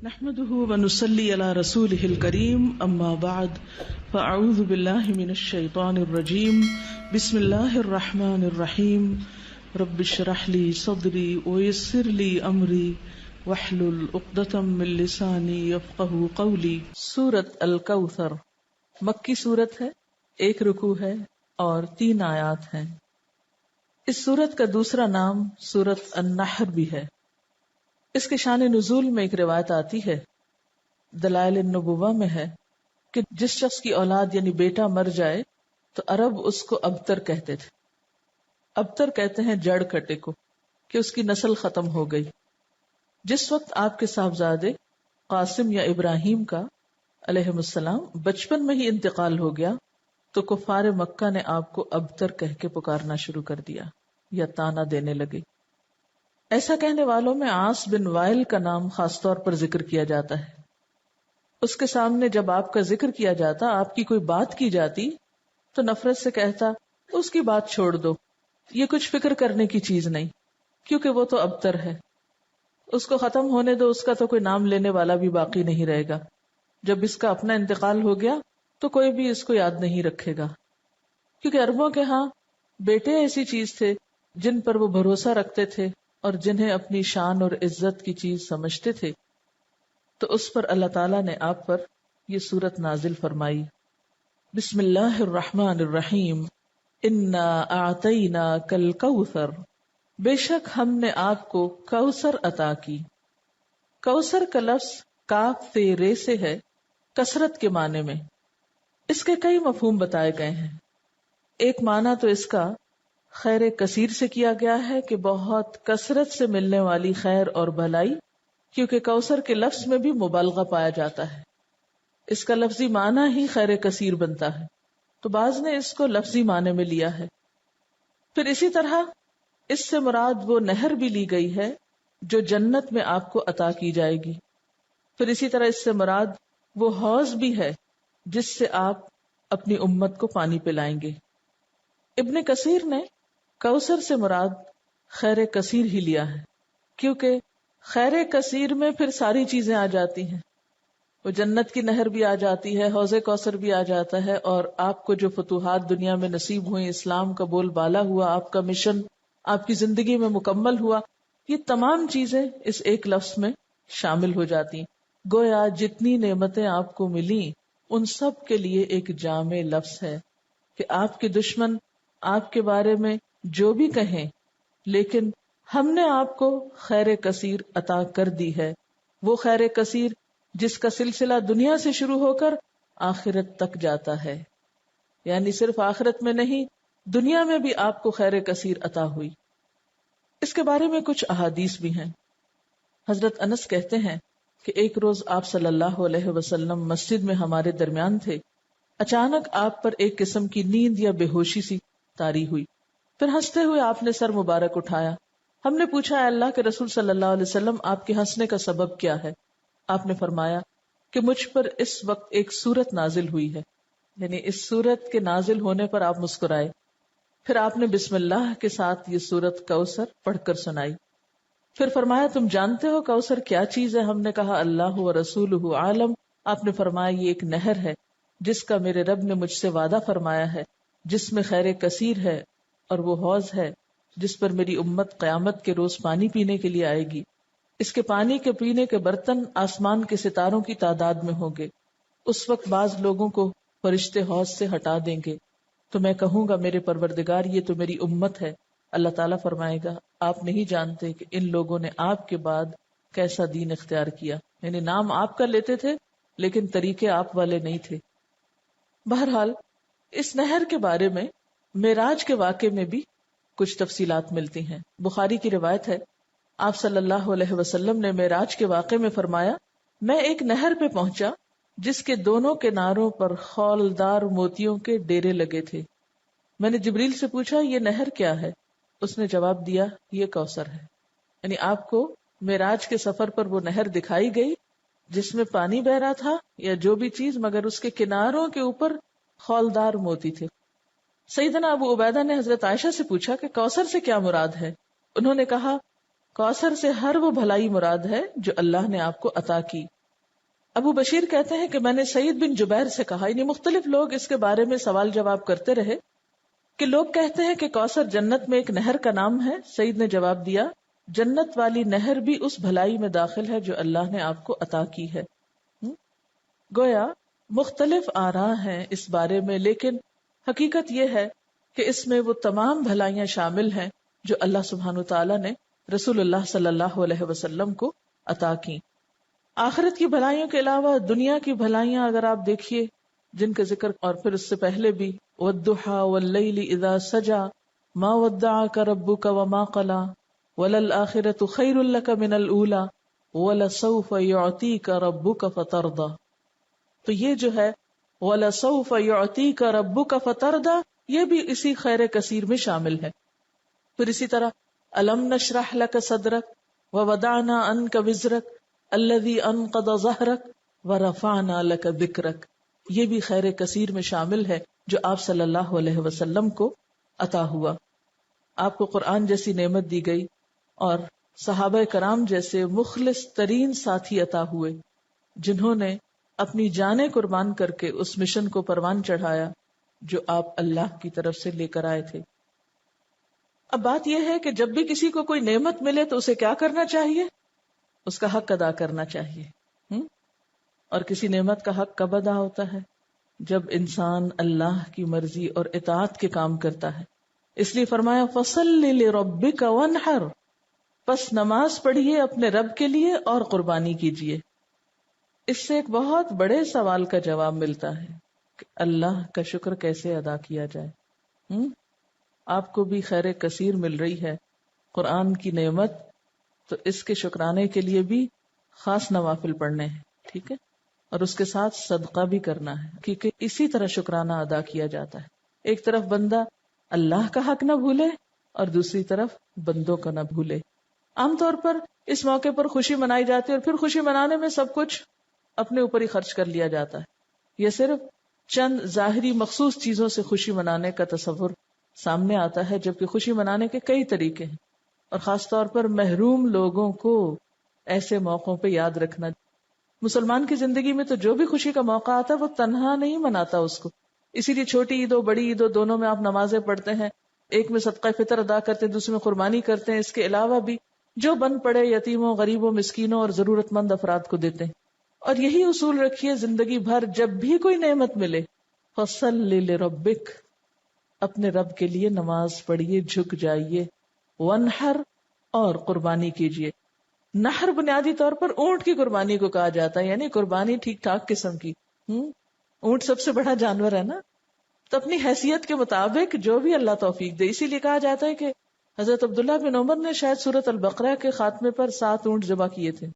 نحمده ونصلي على رسوله الكريم اما بعد فاعوذ بالله من الشيطان الرجيم بسم الله الرحمن الرحيم رب اشرح لي صدري ويسر لي امري واحلل عقدة من لساني يفقهوا قولي۔ سورۃ الکوثر مکی سورت ہے، 1 رکوع ہے اور 3 آیات ہیں۔ اس سورت کا دوسرا نام سورۃ النحر بھی ہے۔ اس کے شان نزول میں ایک روایت آتی ہے، دلائل النبوہ میں ہے کہ جس شخص کی اولاد یعنی بیٹا مر جائے تو عرب اس کو ابتر کہتے تھے۔ ابتر کہتے ہیں جڑ کٹے کو، کہ اس کی نسل ختم ہو گئی۔ جس وقت آپ کے صاحبزادے قاسم یا ابراہیم کا علیہ السلام بچپن میں ہی انتقال ہو گیا تو کفار مکہ نے آپ کو ابتر کہہ کے پکارنا شروع کر دیا یا طعنہ دینے لگے۔ ایسا کہنے والوں میں عاص بن وائل کا نام خاص طور پر ذکر کیا جاتا ہے۔ اس کے سامنے جب آپ کا ذکر کیا جاتا، آپ کی کوئی بات کی جاتی تو نفرت سے کہتا اس کی بات چھوڑ دو، یہ کچھ فکر کرنے کی چیز نہیں، کیونکہ وہ تو ابتر ہے، اس کو ختم ہونے دو، اس کا تو کوئی نام لینے والا بھی باقی نہیں رہے گا۔ جب اس کا اپنا انتقال ہو گیا تو کوئی بھی اس کو یاد نہیں رکھے گا، کیونکہ عربوں کے ہاں بیٹے ایسی چیز تھے جن پر وہ بھروسہ رکھتے تھے اور جنہیں اپنی شان اور عزت کی چیز سمجھتے تھے۔ تو اس پر اللہ تعالیٰ نے آپ پر یہ سورت نازل فرمائی۔ بسم اللہ الرحمن الرحیم، انا اعطیناک الکوثر، بے شک ہم نے آپ کو کوثر عطا کی۔ کوثر کا لفظ کاف سے رے سے ہے، کثرت کے معنی میں۔ اس کے کئی مفہوم بتائے گئے ہیں۔ ایک معنی تو اس کا خیر کثیر سے کیا گیا ہے کہ بہت کثرت سے ملنے والی خیر اور بھلائی، کیونکہ کوثر کے لفظ میں بھی مبالغہ پایا جاتا ہے، اس کا لفظی معنی ہی خیر کثیر بنتا ہے، تو بعض نے اس کو لفظی معنی میں لیا ہے۔ پھر اسی طرح اس سے مراد وہ نہر بھی لی گئی ہے جو جنت میں آپ کو عطا کی جائے گی۔ پھر اسی طرح اس سے مراد وہ حوض بھی ہے جس سے آپ اپنی امت کو پانی پلائیں گے۔ ابن کثیر نے کوثر سے مراد خیر کثیر ہی لیا ہے، کیونکہ خیر کثیر میں پھر ساری چیزیں آ جاتی ہیں، وہ جنت کی نہر بھی آ جاتی ہے، حوض کوثر بھی آ جاتا ہے، اور آپ کو جو فتوحات دنیا میں نصیب ہوئیں، اسلام کا بول بالا ہوا، آپ کا مشن آپ کی زندگی میں مکمل ہوا، یہ تمام چیزیں اس ایک لفظ میں شامل ہو جاتی ہیں۔ گویا جتنی نعمتیں آپ کو ملی ان سب کے لیے ایک جامع لفظ ہے کہ آپ کے دشمن آپ کے بارے میں جو بھی کہیں، لیکن ہم نے آپ کو خیر کثیر عطا کر دی ہے، وہ خیر کثیر جس کا سلسلہ دنیا سے شروع ہو کر آخرت تک جاتا ہے، یعنی صرف آخرت میں نہیں، دنیا میں بھی آپ کو خیر کثیر عطا ہوئی۔ اس کے بارے میں کچھ احادیث بھی ہیں۔ حضرت انس کہتے ہیں کہ ایک روز آپ صلی اللہ علیہ وسلم مسجد میں ہمارے درمیان تھے، اچانک آپ پر ایک قسم کی نیند یا بے ہوشی سی طاری ہوئی، پھر ہنستے ہوئے آپ نے سر مبارک اٹھایا۔ ہم نے پوچھا، اے اللہ کے رسول صلی اللہ علیہ وسلم، آپ کے ہنسنے کا سبب کیا ہے؟ آپ نے فرمایا کہ مجھ پر اس وقت ایک سورت نازل ہوئی ہے، یعنی اس سورت کے نازل ہونے پر آپ مسکرائے۔ پھر آپ نے بسم اللہ کے ساتھ یہ سورت کوثر پڑھ کر سنائی۔ پھر فرمایا، تم جانتے ہو کوثر کیا چیز ہے؟ ہم نے کہا اللہ و رسولہ عالم۔ آپ نے فرمایا یہ ایک نہر ہے جس کا میرے رب نے مجھ سے وعدہ فرمایا ہے، جس میں خیر کثیر ہے، اور وہ حوض ہے جس پر میری امت قیامت کے روز پانی پینے کے لیے آئے گی۔ اس کے پانی کے پینے کے برتن آسمان کے ستاروں کی تعداد میں ہوں گے۔ اس وقت بعض لوگوں کو فرشتے حوض سے ہٹا دیں گے تو میں کہوں گا میرے پروردگار یہ تو میری امت ہے۔ اللہ تعالیٰ فرمائے گا آپ نہیں جانتے کہ ان لوگوں نے آپ کے بعد کیسا دین اختیار کیا، یعنی نام آپ کا لیتے تھے لیکن طریقے آپ والے نہیں تھے۔ بہرحال اس نہر کے بارے میں معراج کے واقعے میں بھی کچھ تفصیلات ملتی ہیں۔ بخاری کی روایت ہے، آپ صلی اللہ علیہ وسلم نے معراج کے واقعے میں فرمایا، میں ایک نہر پہ پہنچا جس کے دونوں کناروں پر خولدار موتیوں کے ڈیرے لگے تھے۔ میں نے جبریل سے پوچھا یہ نہر کیا ہے؟ اس نے جواب دیا یہ کوثر ہے۔ یعنی آپ کو معراج کے سفر پر وہ نہر دکھائی گئی جس میں پانی بہ رہا تھا یا جو بھی چیز، مگر اس کے کناروں کے اوپر خولدار موتی تھے۔ سیدنا ابو عبیدہ نے حضرت عائشہ سے پوچھا کہ کوثر سے کیا مراد ہے؟ انہوں نے کہا کوثر سے ہر وہ بھلائی مراد ہے جو اللہ نے آپ کو عطا کی. ابو بشیر کہتے ہیں کہ میں نے سعید بن جبیر سے کہا، یعنی مختلف لوگ اس کے بارے میں سوال جواب کرتے رہے کہ لوگ کہتے ہیں کہ کوثر جنت میں ایک نہر کا نام ہے. سعید نے جواب دیا، جنت والی نہر بھی اس بھلائی میں داخل ہے جو اللہ نے آپ کو عطا کی ہے. گویا مختلف آراء ہیں اس بارے میں، لیکن حقیقت یہ ہے کہ اس میں وہ تمام بھلائیاں شامل ہیں جو اللہ سبحانہ وتعالی نے رسول اللہ صلی اللہ علیہ وسلم کو عطا کی. آخرت کی بھلائیوں کے علاوہ دنیا کی بھلائیاں اگر آپ دیکھیے جن کا ذکر اور پھر اس سے پہلے بھی والضحى واللیل اذا سجا ما ودعك ربك وما قلى وللآخرة خیر لك من الاولى ولسوف يعطيك ربك فترضى. تو یہ جو ہے وَلَسَوْفَ يُعْطِيكَ رَبُّكَ فَتَرْضَى یہ بھی اسی خیر کثیر میں شامل ہے. پھر اسی طرح أَلَمْ نَشْرَحْ لَكَ صَدْرَكَ وَوَضَعْنَا عَنْكَ وِزْرَكَ الَّذِي أَنْقَضَ ظَهْرَكَ وَرَفَعْنَا لَكَ ذِكْرَكَ یہ بھی خیر کثیر میں شامل ہے جو آپ صلی اللہ علیہ وسلم کو عطا ہوا. آپ کو قرآن جیسی نعمت دی گئی اور صحابہ کرام جیسے مخلص ترین ساتھی عطا ہوئے جنہوں نے اپنی جانیں قربان کر کے اس مشن کو پروان چڑھایا جو آپ اللہ کی طرف سے لے کر آئے تھے. اب بات یہ ہے کہ جب بھی کسی کو کوئی نعمت ملے تو اسے کیا کرنا چاہیے؟ اس کا حق ادا کرنا چاہیے. اور کسی نعمت کا حق کب ادا ہوتا ہے؟ جب انسان اللہ کی مرضی اور اطاعت کے کام کرتا ہے. اس لیے فرمایا فَصَلِّ لِرَبِّكَ وَانْحَرْ پس نماز پڑھیے اپنے رب کے لیے اور قربانی کیجیے. اس سے ایک بہت بڑے سوال کا جواب ملتا ہے کہ اللہ کا شکر کیسے ادا کیا جائے. آپ کو بھی خیر کثیر مل رہی ہے قرآن کی نعمت، تو اس کے شکرانے کے لیے بھی خاص نوافل پڑھنے ہیں، ٹھیک ہے، اور اس کے ساتھ صدقہ بھی کرنا ہے کیونکہ اسی طرح شکرانہ ادا کیا جاتا ہے. ایک طرف بندہ اللہ کا حق نہ بھولے اور دوسری طرف بندوں کا نہ بھولے. عام طور پر اس موقع پر خوشی منائی جاتی ہے اور پھر خوشی منانے میں سب کچھ اپنے اوپر ہی خرچ کر لیا جاتا ہے. یہ صرف چند ظاہری مخصوص چیزوں سے خوشی منانے کا تصور سامنے آتا ہے، جبکہ خوشی منانے کے کئی طریقے ہیں اور خاص طور پر محروم لوگوں کو ایسے موقعوں پہ یاد رکھنا. مسلمان کی زندگی میں تو جو بھی خوشی کا موقع آتا ہے وہ تنہا نہیں مناتا اس کو. اسی لیے چھوٹی عید ہو بڑی عید ہو دونوں میں آپ نمازیں پڑھتے ہیں، ایک میں صدقہ فطر ادا کرتے ہیں، دوسرے میں قربانی کرتے ہیں. اس کے علاوہ بھی جو بن پڑے یتیموں، غریبوں، مسکینوں اور ضرورت مند افراد کو دیتے ہیں. اور یہی اصول رکھیے زندگی بھر، جب بھی کوئی نعمت ملے فَصَلِّ لِرَبِّكَ اپنے رب کے لیے نماز پڑھیے، جھک جائیے، وَانْحَرْ اور قربانی کیجیے. نحر بنیادی طور پر اونٹ کی قربانی کو کہا جاتا ہے، یعنی قربانی ٹھیک ٹھاک قسم کی. اونٹ سب سے بڑا جانور ہے نا، تو اپنی حیثیت کے مطابق جو بھی اللہ توفیق دے. اسی لیے کہا جاتا ہے کہ حضرت عبداللہ بن عمر نے شاید سورۃ البقرہ کے خاتمے پر 7 اونٹ ذبح کیے تھے.